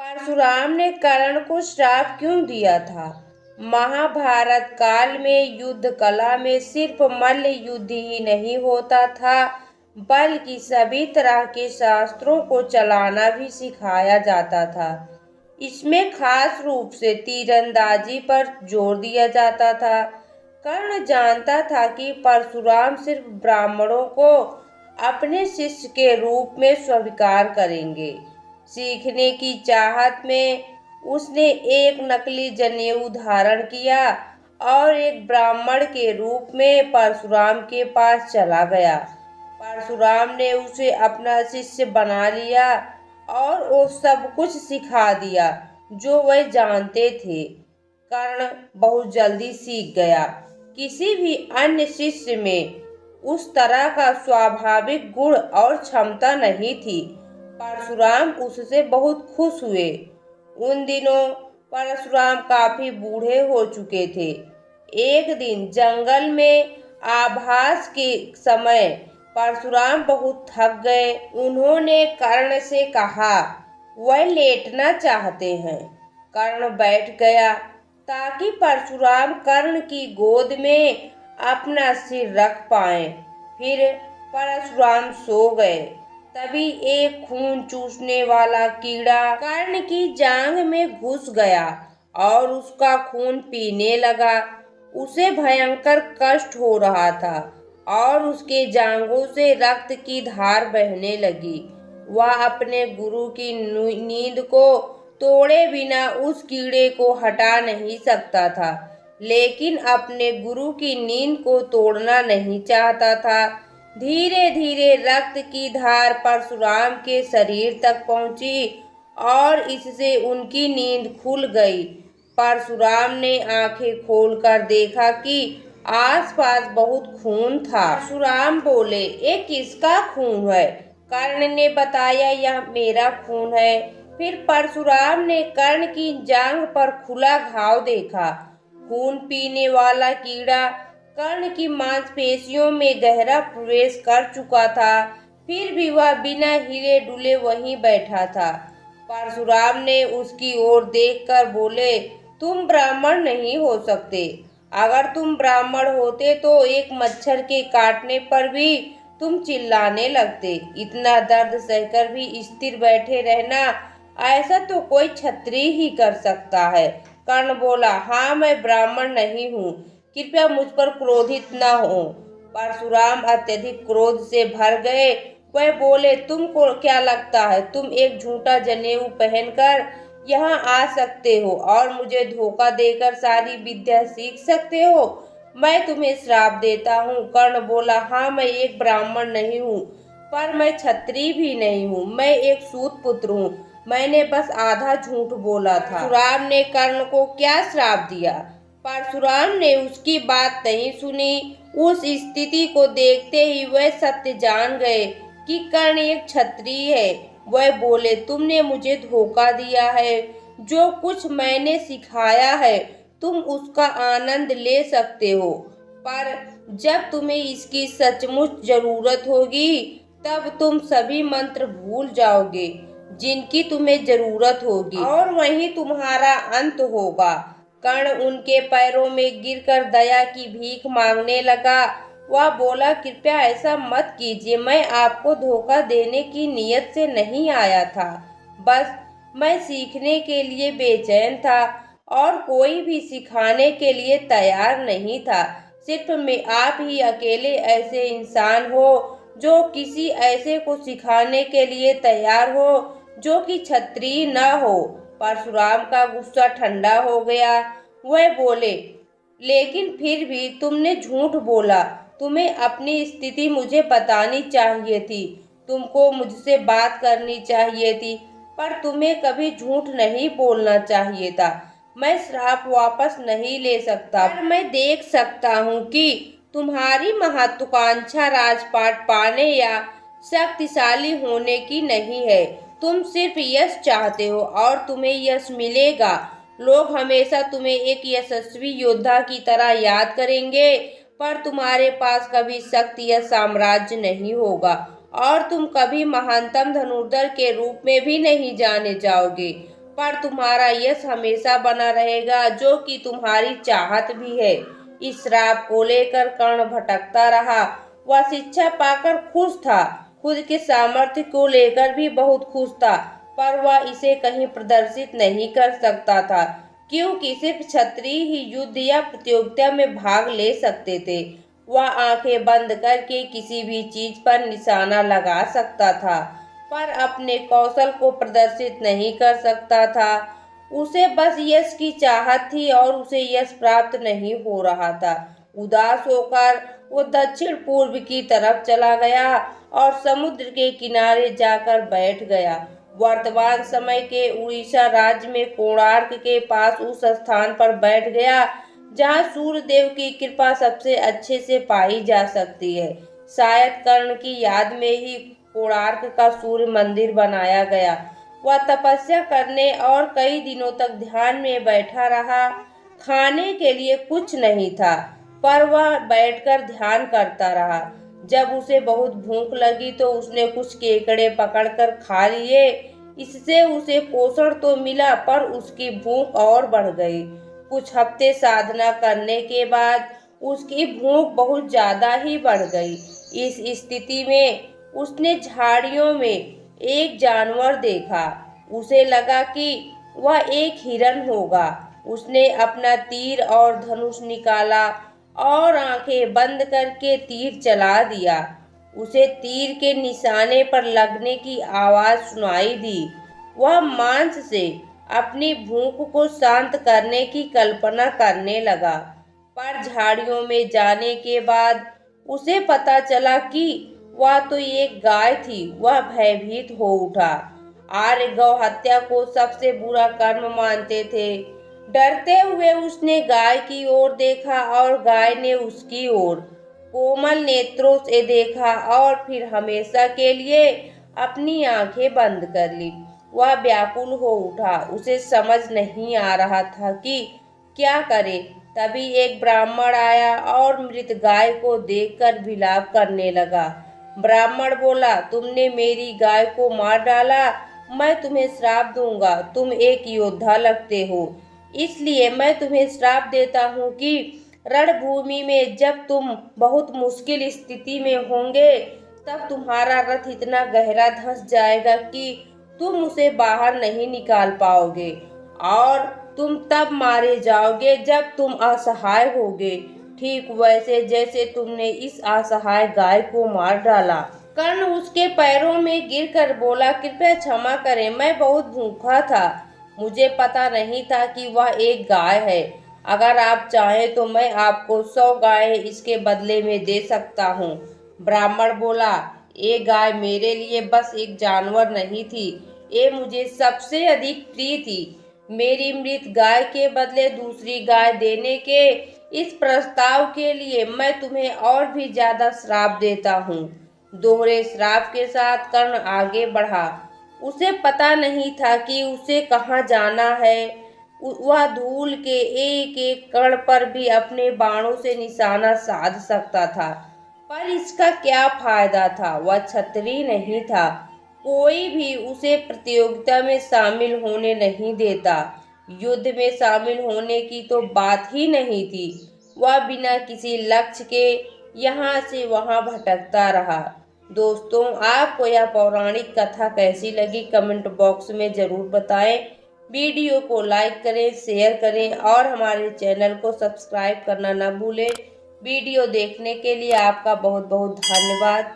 परशुराम ने कर्ण को श्राप क्यों दिया था? महाभारत काल में युद्ध कला में सिर्फ मल्ल युद्ध ही नहीं होता था, बल्कि सभी तरह के शास्त्रों को चलाना भी सिखाया जाता था। इसमें खास रूप से तीरंदाजी पर जोर दिया जाता था। कर्ण जानता था कि परशुराम सिर्फ ब्राह्मणों को अपने शिष्य के रूप में स्वीकार करेंगे। सीखने की चाहत में उसने एक नकली जनेऊ धारण किया और एक ब्राह्मण के रूप में परशुराम के पास चला गया। परशुराम ने उसे अपना शिष्य बना लिया और वो सब कुछ सिखा दिया जो वह जानते थे। कर्ण बहुत जल्दी सीख गया। किसी भी अन्य शिष्य में उस तरह का स्वाभाविक गुण और क्षमता नहीं थी। परशुराम उससे बहुत खुश हुए। उन दिनों परशुराम काफी बूढ़े हो चुके थे। एक दिन जंगल में आभास के समय परशुराम बहुत थक गए। उन्होंने कर्ण से कहा, वह लेटना चाहते हैं। कर्ण बैठ गया ताकि परशुराम कर्ण की गोद में अपना सिर रख पाए। फिर परशुराम सो गए। तभी एक खून चूसने वाला कीड़ा कर्ण की जांघ में घुस गया और उसका खून पीने लगा। उसे भयंकर कष्ट हो रहा था और उसके जांघों से रक्त की धार बहने लगी। वह अपने गुरु की नींद को तोड़े बिना उस कीड़े को हटा नहीं सकता था, लेकिन अपने गुरु की नींद को तोड़ना नहीं चाहता था। धीरे धीरे रक्त की धार परशुराम के शरीर तक पहुंची और इससे उनकी नींद खुल गई। परशुराम ने आंखें खोलकर देखा कि आसपास बहुत खून था। परशुराम बोले, ये किसका खून है? कर्ण ने बताया, यह मेरा खून है। फिर परशुराम ने कर्ण की जांघ पर खुला घाव देखा। खून पीने वाला कीड़ा कर्ण की मांसपेशियों में गहरा प्रवेश कर चुका था। फिर भी वह बिना हिले डुले वहीं बैठा था। परशुराम ने उसकी ओर देखकर बोले, तुम ब्राह्मण नहीं हो सकते। अगर तुम ब्राह्मण होते तो एक मच्छर के काटने पर भी तुम चिल्लाने लगते। इतना दर्द सहकर भी स्थिर बैठे रहना, ऐसा तो कोई क्षत्रिय ही कर सकता है। कर्ण बोला, हाँ, मैं ब्राह्मण नहीं हूँ, कृपया मुझ पर क्रोधित न हो। परशुराम अत्यधिक क्रोध से भर गए। वह बोले, तुमको क्या लगता है तुम एक झूठा जनेऊ पहनकर यहाँ आ सकते हो और मुझे धोखा देकर सारी विद्या सीख सकते हो? मैं तुम्हें श्राप देता हूँ। कर्ण बोला, हाँ, मैं एक ब्राह्मण नहीं हूँ, पर मैं क्षत्रिय भी नहीं हूँ, मैं एक सूत पुत्र हूँ। मैंने बस आधा झूठ बोला था। परशुराम ने कर्ण को क्या श्राप दिया? परशुराम ने उसकी बात नहीं सुनी। उस स्थिति को देखते ही वह सत्य जान गए कि कर्ण एक क्षत्रिय है। वह बोले, तुमने मुझे धोखा दिया है। जो कुछ मैंने सिखाया है तुम उसका आनंद ले सकते हो, पर जब तुम्हें इसकी सचमुच जरूरत होगी तब तुम सभी मंत्र भूल जाओगे जिनकी तुम्हें जरूरत होगी और वहीं तुम्हारा अंत होगा। कर्ण उनके पैरों में गिरकर दया की भीख मांगने लगा। वह बोला, कृपया ऐसा मत कीजिए, मैं आपको धोखा देने की नीयत से नहीं आया था। बस मैं सीखने के लिए बेचैन था और कोई भी सिखाने के लिए तैयार नहीं था। सिर्फ मैं आप ही अकेले ऐसे इंसान हो जो किसी ऐसे को सिखाने के लिए तैयार हो जो कि क्षत्रिय न हो। परशुराम का गुस्सा ठंडा हो गया। वह बोले, लेकिन फिर भी तुमने झूठ बोला। तुम्हें अपनी स्थिति मुझे बतानी चाहिए थी। तुमको मुझसे बात करनी चाहिए थी, पर तुम्हें कभी झूठ नहीं बोलना चाहिए था। मैं श्राप वापस नहीं ले सकता, पर मैं देख सकता हूँ कि तुम्हारी महत्वाकांक्षा राजपाट पाने या शक्तिशाली होने की नहीं है। तुम सिर्फ यश चाहते हो और तुम्हें यश मिलेगा। लोग हमेशा तुम्हें एक यशस्वी योद्धा की तरह याद करेंगे, पर तुम्हारे पास कभी शक्ति या साम्राज्य नहीं होगा और तुम कभी महानतम धनुर्धर के रूप में भी नहीं जाने जाओगे। पर तुम्हारा यश हमेशा बना रहेगा, जो कि तुम्हारी चाहत भी है। इस श्राप को लेकर कर्ण भटकता रहा। वह शिक्षा पाकर खुश था, खुद के सामर्थ्य को लेकर भी बहुत खुश था, पर वह इसे कहीं प्रदर्शित नहीं कर सकता था, क्योंकि सिर्फ क्षत्रिय ही युद्ध या प्रतियोगिता में भाग ले सकते थे। वह आंखें बंद करके किसी भी चीज पर निशाना लगा सकता था, पर अपने कौशल को प्रदर्शित नहीं कर सकता था। उसे बस यश की चाहत थी और उसे यश प्राप्त नहीं हो रहा था। उदास होकर वो दक्षिण पूर्व की तरफ चला गया और समुद्र के किनारे जाकर बैठ गया। वर्तमान समय के उड़ीसा राज्य में कोणार्क के पास उस स्थान पर बैठ गया जहाँ सूर्य देव की कृपा सबसे अच्छे से पाई जा सकती है। शायद कर्ण की याद में ही कोणार्क का सूर्य मंदिर बनाया गया। वह तपस्या करने और कई दिनों तक ध्यान में बैठा रहा। खाने के लिए कुछ नहीं था, पर वह बैठकर ध्यान करता रहा। जब उसे बहुत भूख लगी तो उसने कुछ केकड़े पकड़कर खा लिए। इससे उसे पोषण तो मिला, पर उसकी भूख और बढ़ गई। कुछ हफ्ते साधना करने के बाद उसकी भूख बहुत ज्यादा ही बढ़ गई। इस स्थिति में उसने झाड़ियों में एक जानवर देखा। उसे लगा कि वह एक हिरन होगा। उसने अपना तीर और धनुष निकाला और आंखें बंद करके तीर चला दिया। उसे तीर के निशाने पर लगने की आवाज सुनाई दी। वह मांस से अपनी भूख को शांत करने की कल्पना करने लगा, पर झाड़ियों में जाने के बाद उसे पता चला कि वह तो एक गाय थी। वह भयभीत हो उठा। आर्य गौ हत्या को सबसे बुरा कर्म मानते थे। डरते हुए उसने गाय की ओर देखा और गाय ने उसकी ओर कोमल नेत्रों से देखा और फिर हमेशा के लिए अपनी आंखें बंद कर ली। वह व्याकुल हो उठा। उसे समझ नहीं आ रहा था कि क्या करे। तभी एक ब्राह्मण आया और मृत गाय को देखकर विलाप करने लगा। ब्राह्मण बोला, तुमने मेरी गाय को मार डाला। मैं तुम्हें श्राप दूंगा। तुम एक योद्धा लगते हो, इसलिए मैं तुम्हें श्राप देता हूँ कि रणभूमि में जब तुम बहुत मुश्किल स्थिति में होंगे, तब तुम्हारा रथ इतना गहरा धंस जाएगा कि तुम उसे बाहर नहीं निकाल पाओगे, और तुम तब मारे जाओगे जब तुम असहाय होगे, ठीक वैसे जैसे तुमने इस असहाय गाय को मार डाला। कर्ण उसके पैरों में गिरकर बोला, कृपया क्षमा करें, मैं बहुत भूखा था। मुझे पता नहीं था कि वह एक गाय है। अगर आप चाहें तो मैं आपको 100 गायें इसके बदले में दे सकता हूँ। ब्राह्मण बोला, ये गाय मेरे लिए बस एक जानवर नहीं थी, ये मुझे सबसे अधिक प्रिय थी। मेरी मृत गाय के बदले दूसरी गाय देने के इस प्रस्ताव के लिए मैं तुम्हें और भी ज्यादा श्राप देता हूँ। दोहरे श्राप के साथ कर्ण आगे बढ़ा। उसे पता नहीं था कि उसे कहाँ जाना है। वह धूल के एक एक कण पर भी अपने बाणों से निशाना साध सकता था, पर इसका क्या फायदा था। वह क्षत्रिय नहीं था। कोई भी उसे प्रतियोगिता में शामिल होने नहीं देता। युद्ध में शामिल होने की तो बात ही नहीं थी। वह बिना किसी लक्ष्य के यहाँ से वहाँ भटकता रहा। दोस्तों, आपको यह पौराणिक कथा कैसी लगी कमेंट बॉक्स में ज़रूर बताएं। वीडियो को लाइक करें, शेयर करें और हमारे चैनल को सब्सक्राइब करना न भूलें। वीडियो देखने के लिए आपका बहुत बहुत धन्यवाद।